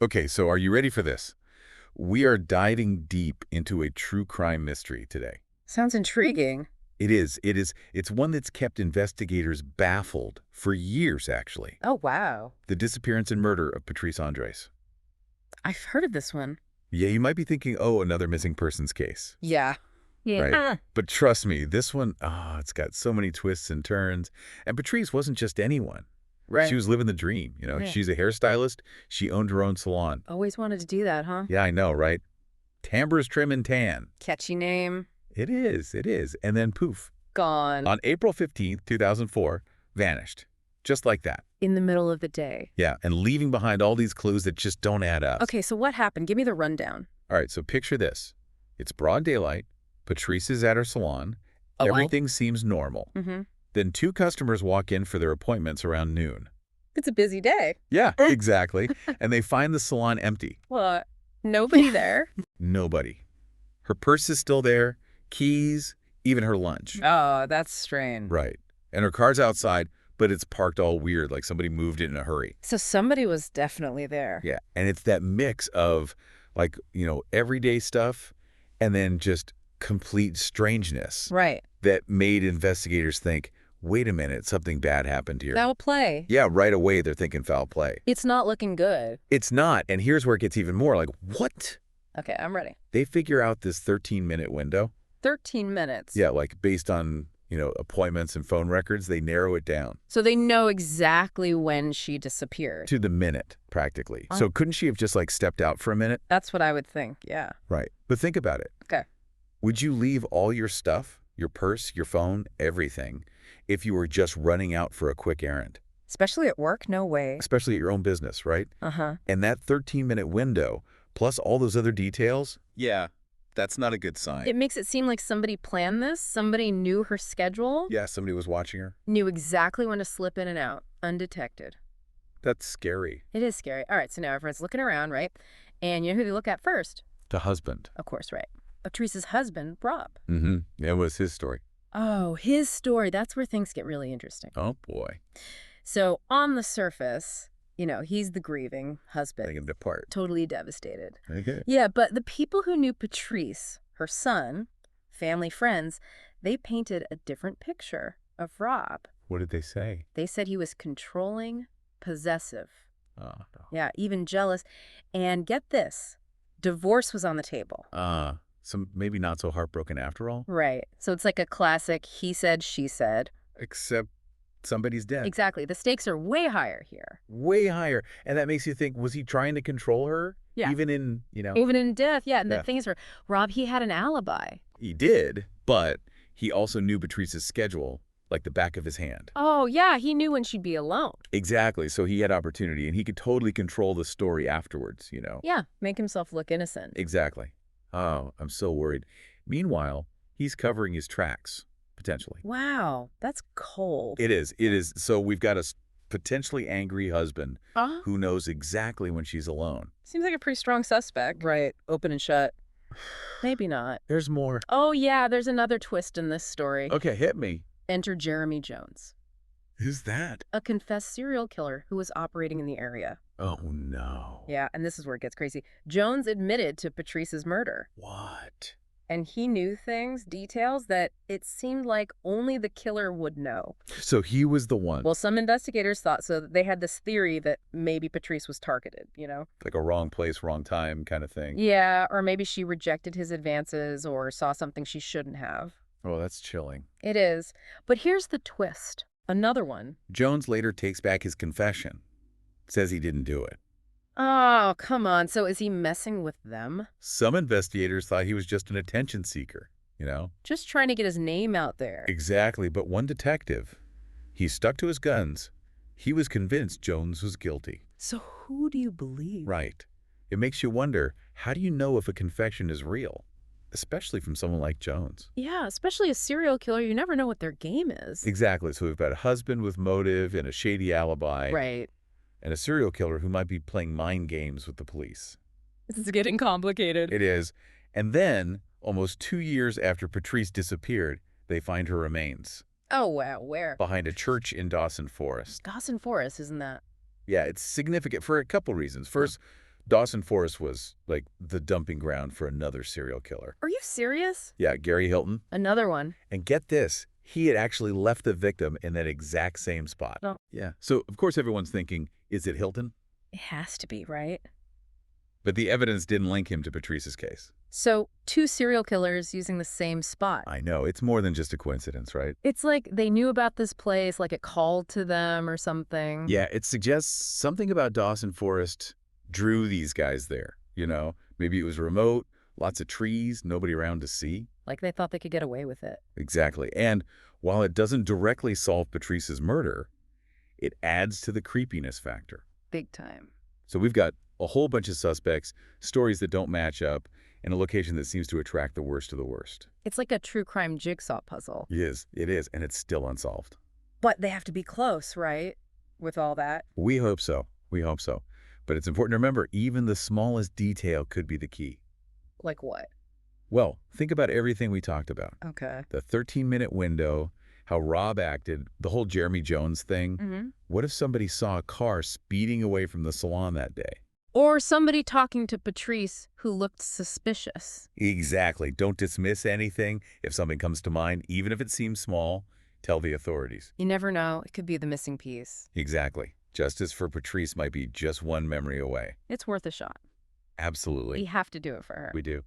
Okay, so are you ready for this? We are diving deep into a true crime mystery today. Sounds intriguing. It is. It is. It's one that's kept investigators baffled for years, actually. Oh, wow. The disappearance and murder of Patrice Endres. I've heard of this one. Yeah, you might be thinking, oh, another missing persons case, Yeah. right? Yeah. But trust me, this one, it's got so many twists and turns. And Patrice wasn't just anyone. She Right. was living the dream. Yeah. She's a hairstylist. She owned her own salon. Always wanted to do that, huh? Yeah, I know, right? Timbre Trim and Tan. Catchy name. It is. It is. And then poof. Gone. On April 15th, 2004, vanished. Just like that. In the middle of the day. Yeah, and leaving behind all these clues that just don't add up. Okay, so what happened? Give me the rundown. All right, so picture this. It's broad daylight. Patrice is at her salon. Oh, Everything seems normal. Mm-hmm. Then two customers walk in for their appointments around noon. It's a busy day. Yeah, exactly. And they find the salon empty. What? Nobody there? Nobody. Her purse is still there, keys, even her lunch. Oh, that's strange. Right. And her car's outside, but it's parked all weird, like somebody moved it in a hurry. So somebody was definitely there. Yeah. And it's that mix of, like, everyday stuff and then just complete strangeness Right. that made investigators think, wait a minute, something bad happened here. Foul play. Yeah, right away they're thinking foul play. It's not looking good. It's not. And here's where it gets even more like, what? Okay, I'm ready. They figure out this 13-minute window. 13 minutes. Yeah, like based on, appointments and phone records, they narrow it down So they know exactly when she disappeared. to the minute, practically. Oh. So couldn't she have just like stepped out for a minute? That's what I would think, yeah. Right. But think about it. Okay. Would you leave all your stuff, your purse, your phone, everything, if you were just running out for a quick errand? Especially at work? No way. Especially at your own business, right? Uh-huh. And that 13-minute window, plus all those other details, yeah, that's not a good sign. It makes it seem like somebody planned this. Somebody knew her schedule. Yeah, somebody was watching her. Knew exactly when to slip in and out, undetected. That's scary. It is scary. All right, so now everyone's looking around, right? And you know who they look at first? The husband. Of course, right. Patrice's husband, Rob. Mm-hmm. That was his story. Oh, his story. That's where things get really interesting. Oh, boy. So on the surface, he's the grieving husband. Taking it apart. Totally devastated. Okay. Yeah, but the people who knew Patrice, her son, family, friends, they painted a different picture of Rob. What did they say? They said he was controlling, possessive. Oh, no. Yeah, even jealous. And get this, divorce was on the table. Some maybe not so heartbroken after all. Right. So it's like a classic he said, she said. Except somebody's dead. Exactly. The stakes are way higher here. Way higher. And that makes you think, was he trying to control her? Yeah. Even in, Even in death, yeah. And the Death. thing is, for Rob, he had an alibi. He did, but he also knew Patrice's schedule like the back of his hand. Oh, yeah, he knew when she'd be alone. Exactly. So he had opportunity, and he could totally control the story afterwards, Yeah, make himself look innocent. Exactly. Oh, I'm so worried. Meanwhile, he's covering his tracks, potentially. Wow, that's cold. It is. It is. So we've got a potentially angry husband Huh? who knows exactly when she's alone. Seems like a pretty strong suspect. Right, open and shut. Maybe not. There's more. Oh, yeah, there's another twist in this story. Okay, hit me. Enter Jeremy Jones, Who's that? a confessed serial killer who was operating in the area. Oh, no. Yeah, and this is where it gets crazy. Jones admitted to Patrice's murder, What? and he knew things, details that it seemed like only the killer would know. So he was the one. Well, some investigators thought so. They had this theory that maybe Patrice was targeted, Like a wrong place, wrong time kind of thing. Yeah, or maybe she rejected his advances or saw something she shouldn't have. Oh, that's chilling. It is. But here's the twist. Another one. Jones later takes back his confession. Says he didn't do it. Oh, come on. So is he messing with them? Some investigators thought he was just an attention seeker, Just trying to get his name out there. Exactly, but one detective, he stuck to his guns. He was convinced Jones was guilty. So who do you believe? Right. It makes you wonder, how do you know if a confession is real? Especially from someone like Jones. Yeah, especially a serial killer. You never know what their game is. Exactly. So we've got a husband with motive and a shady alibi. Right. And a serial killer who might be playing mind games with the police. This is getting complicated. It is. And then, almost 2 years after Patrice disappeared, they find her remains Oh, wow. Where? behind a church in Dawson Forest. Dawson Forest, isn't that? Yeah, it's significant for a couple reasons. First, Dawson Forest was, like, the dumping ground for another serial killer. Are you serious? Yeah, Gary Hilton. Another one. And get this, he had actually left the victim in that exact same spot. No. Yeah. So, of course, everyone's thinking, is it Hilton? It has to be, right? But the evidence didn't link him to Patrice's case. So, two serial killers using the same spot. I know, it's more than just a coincidence, right? It's like they knew about this place, like it called to them or something. Yeah, it suggests something about Dawson Forest drew these guys there, you know? Maybe it was remote, lots of trees, nobody around to see. Like they thought they could get away with it. Exactly. And while it doesn't directly solve Patrice's murder, it adds to the creepiness factor. Big time. So we've got a whole bunch of suspects, stories that don't match up, and a location that seems to attract the worst of the worst. It's like a true crime jigsaw puzzle. It is, and it's still unsolved. But they have to be close, right? With all that. We hope so. We hope so. But it's important to remember, even the smallest detail could be the key. Like what? Well, think about everything we talked about. Okay. The 13-minute window, how Rob acted, the whole Jeremy Jones thing. Mm-hmm. What if somebody saw a car speeding away from the salon that day? Or somebody talking to Patrice who looked suspicious. Exactly. Don't dismiss anything. If something comes to mind, even if it seems small, tell the authorities. You never know. It could be the missing piece. Exactly. Justice for Patrice might be just one memory away. It's worth a shot. Absolutely. We have to do it for her. We do.